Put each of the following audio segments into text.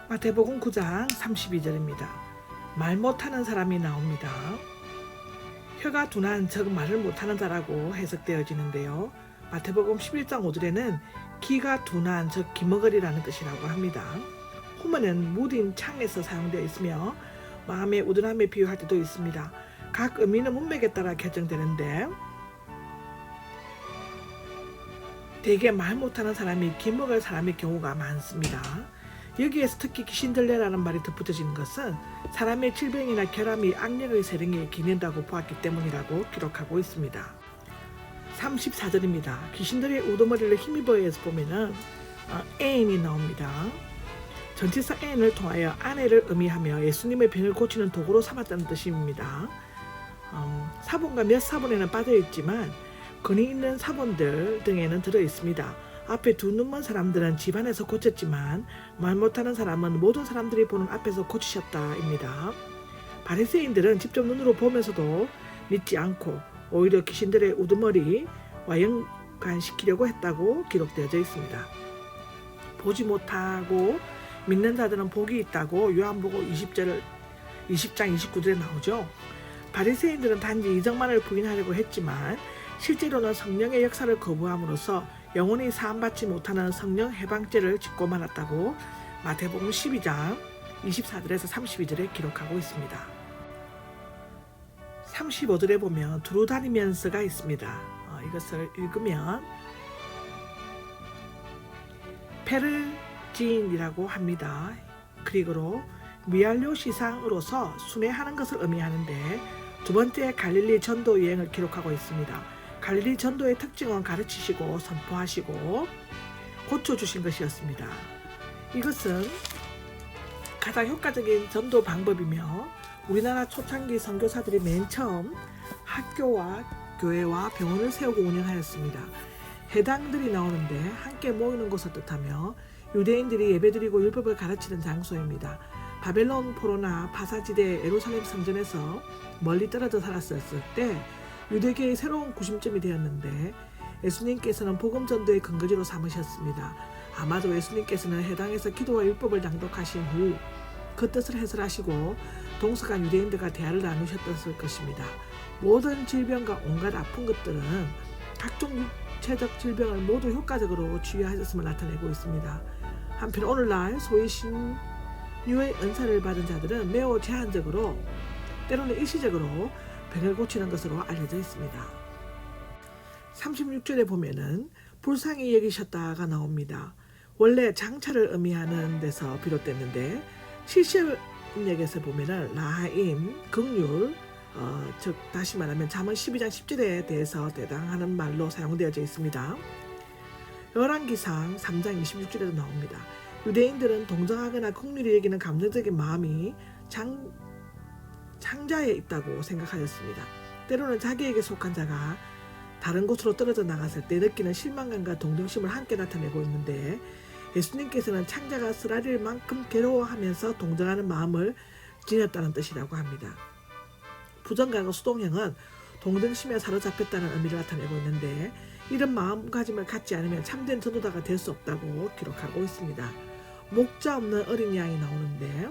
마태복음 9장 32절입니다. 말 못하는 사람이 나옵니다. 혀가 둔한 즉 말을 못하는 자라고 해석되어지는데요. 마태복음 11장 5절에는 기가 둔한 즉 기머거리라는 뜻이라고 합니다. 호문은 무딘 창에서 사용되어 있으며 마음의 우둔함에 비유할 때도 있습니다. 각 의미는 문맥에 따라 결정되는데 대개 말 못하는 사람이 기먹을 사람의 경우가 많습니다. 여기에서 특히 귀신들레라는 말이 덧붙여지는 것은 사람의 질병이나 결함이 악령의 세력에 기는다고 보았기 때문이라고 기록하고 있습니다. 34절입니다. 귀신들의 우두머리를 힘입어에서 보면은 애인이 나옵니다. 전치사 애인을 통하여 아내를 의미하며 예수님의 병을 고치는 도구로 삼았다는 뜻입니다. 사본과 몇 사본에는 빠져있지만 근이 있는 사본들 등에는 들어있습니다. 앞에 두 눈먼 사람들은 집안에서 고쳤지만 말 못하는 사람은 모든 사람들이 보는 앞에서 고치셨다입니다. 바리새인들은 직접 눈으로 보면서도 믿지 않고 오히려 귀신들의 우두머리와 연관시키려고 했다고 기록되어져 있습니다. 보지 못하고 믿는 자들은 복이 있다고 요한복음 20장 29절에 나오죠. 바리새인들은 단지 이적만을 부인하려고 했지만 실제로는 성령의 역사를 거부함으로써 영원히 사함받지 못하는 성령 해방죄를 짓고 말았다고 마태복음 12장 24절에서 32절에 기록하고 있습니다. 35절에 보면 두루다니면서가 있습니다. 이것을 읽으면 페르진이라고 합니다. 그리고로 미알료 시상으로서 순회하는 것을 의미하는데 두 번째 갈릴리 전도 여행을 기록하고 있습니다. 갈릴리 전도의 특징은 가르치시고 선포하시고 고쳐주신 것이었습니다. 이것은 가장 효과적인 전도 방법이며 우리나라 초창기 선교사들이 맨 처음 학교와 교회와 병원을 세우고 운영하였습니다. 해당들이 나오는데 함께 모이는 것을 뜻하며 유대인들이 예배드리고 율법을 가르치는 장소입니다. 바벨론 포로나 바사지대 예루살렘 성전에서 멀리 떨어져 살았었을 때 유대교의 새로운 구심점이 되었는데 예수님께서는 복음 전도의 근거지로 삼으셨습니다. 아마도 예수님께서는 해당에서 기도와 율법을 낭독하신 후 그 뜻을 해설하시고 동서간 유대인들과 대화를 나누셨을 것입니다. 모든 질병과 온갖 아픈 것들은 각종 육체적 질병을 모두 효과적으로 치유하셨음을 나타내고 있습니다. 한편 오늘날 소위 신유의 은사를 받은 자들은 매우 제한적으로 때로는 일시적으로 병을 고치는 것으로 알려져 있습니다. 36절에 보면은 불쌍히 여기셨다가 나옵니다. 원래 장차를 의미하는 데서 비롯됐는데 70역에서 보면은 라임, 긍휼, 즉 다시 말하면 잠언 12장 10절에 대해서 대당하는 말로 사용되어져 있습니다. 열왕기상 3장 26절에도 나옵니다. 유대인들은 동정하거나 긍휼히 여기는 감정적인 마음이 창자에 있다고 생각하였습니다. 때로는 자기에게 속한 자가 다른 곳으로 떨어져 나갔을 때 느끼는 실망감과 동정심을 함께 나타내고 있는데 예수님께서는 창자가 쓰라릴 만큼 괴로워하면서 동정하는 마음을 지녔다는 뜻이라고 합니다. 부정가고 수동형은 동정심에 사로잡혔다는 의미를 나타내고 있는데 이런 마음가짐을 갖지 않으면 참된 전도자가 될 수 없다고 기록하고 있습니다. 목자 없는 어린 양이 나오는데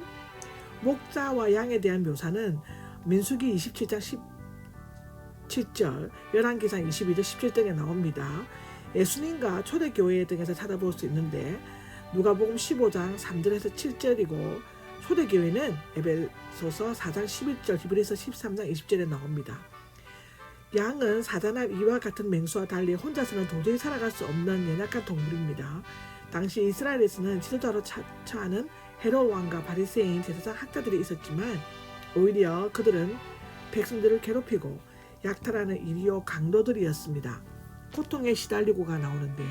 목자와 양에 대한 묘사는 민수기 27장 17절, 열왕기상 22절 17 등에 나옵니다. 예수님과 초대교회 등에서 찾아볼 수 있는데 누가복음 15장 3절에서 7절이고 초대교회는 에베소서 4장 11절, 히브리서 13장 20절에 나옵니다. 양은 사자나 이와 같은 맹수와 달리 혼자서는 도저히 살아갈 수 없는 연약한 동물입니다. 당시 이스라엘에서는 지도자로 처하는 헤롯 왕과 바리새인 제사장 학자들이 있었지만 오히려 그들은 백성들을 괴롭히고 약탈하는 이리오 강도들이었습니다. 고통에 시달리고가 나오는데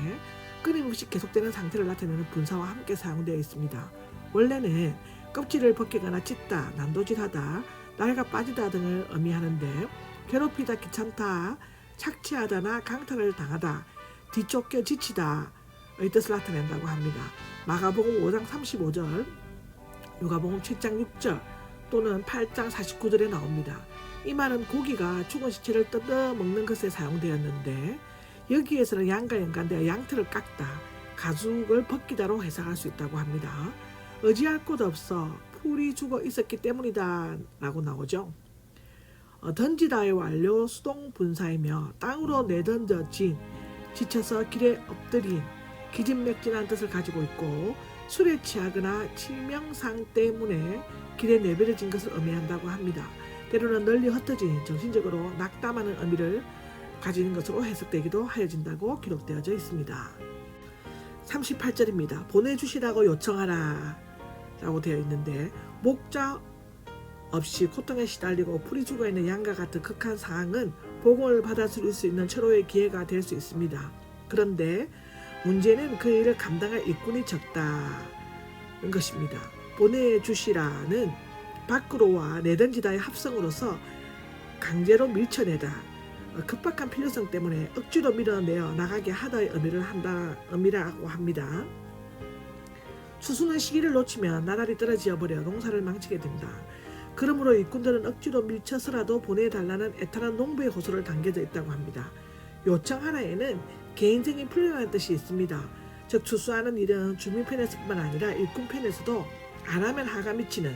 끊임없이 계속되는 상태를 나타내는 분사와 함께 사용되어 있습니다. 원래는 껍질을 벗기거나 찢다, 난도질하다, 날가 빠지다 등을 의미하는데 괴롭히다, 귀찮다, 착취하다나 강탈을 당하다, 뒤쫓겨 지치다 의 뜻을 나타낸다고 합니다. 마가복음 5장 35절, 누가복음 7장 6절 또는 8장 49절에 나옵니다. 이 말은 고기가 죽은 시체를 뜯어 먹는 것에 사용되었는데 여기에서는 양과 연관되어 양털을 깎다, 가죽을 벗기다로 해석할 수 있다고 합니다. 의지할 곳 없어 풀이 죽어 있었기 때문이다 라고 나오죠. 던지다의 완료 수동 분사이며 땅으로 내던져진, 지쳐서 길에 엎드린, 기진맥진한 뜻을 가지고 있고 술에 취하거나 치명상 때문에 길에 내버려진 것을 의미한다고 합니다. 때로는 널리 흩어진 정신적으로 낙담하는 의미를 가지는 것으로 해석되기도 하여진다고 기록되어져 있습니다. 38절입니다. 보내주시라고 요청하라 라고 되어 있는데, 목자 없이 고통에 시달리고 풀이 죽어있는 양과 같은 극한 상황은 복음을 받아들일 수 있는 철호의 기회가 될 수 있습니다. 그런데 문제는 그 일을 감당할 일꾼이 적다는 것입니다. 보내주시라는 밖으로와 내던지다의 합성으로서 강제로 밀쳐내다, 급박한 필요성 때문에 억지로 밀어내어 나가게 하다의 의미라고 합니다. 추수는 시기를 놓치면 나날이 떨어져 버려 농사를 망치게 된다. 그러므로 일꾼들은 억지로 밀쳐서라도 보내달라는 애타는 농부의 호소를 담겨져 있다고 합니다. 요청하라에는 개인적인 풀려라는 뜻이 있습니다. 즉 추수하는 일은 주민 편에서뿐만 아니라 일꾼 편에서도 안 하면 화가 미치는,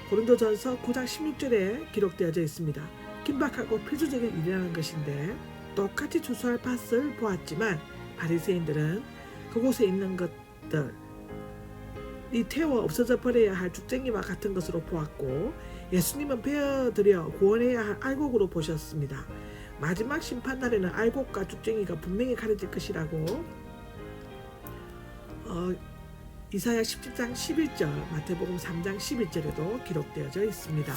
고린도전서 9장 16절에 기록되어져 있습니다. 긴박하고 필수적인 일이라는 것인데, 똑같이 추수할 밭을 보았지만 바리새인들은 그곳에 있는 것들 이 태워 없어져 버려야 할 죽쟁이와 같은 것으로 보았고, 예수님은 베어들여 구원해야 할 알곡으로 보셨습니다. 마지막 심판날에는 알곡과 죽쟁이가 분명히 가려질 것이라고 이사야 17장 11절, 마태복음 3장 11절에도 기록되어져 있습니다.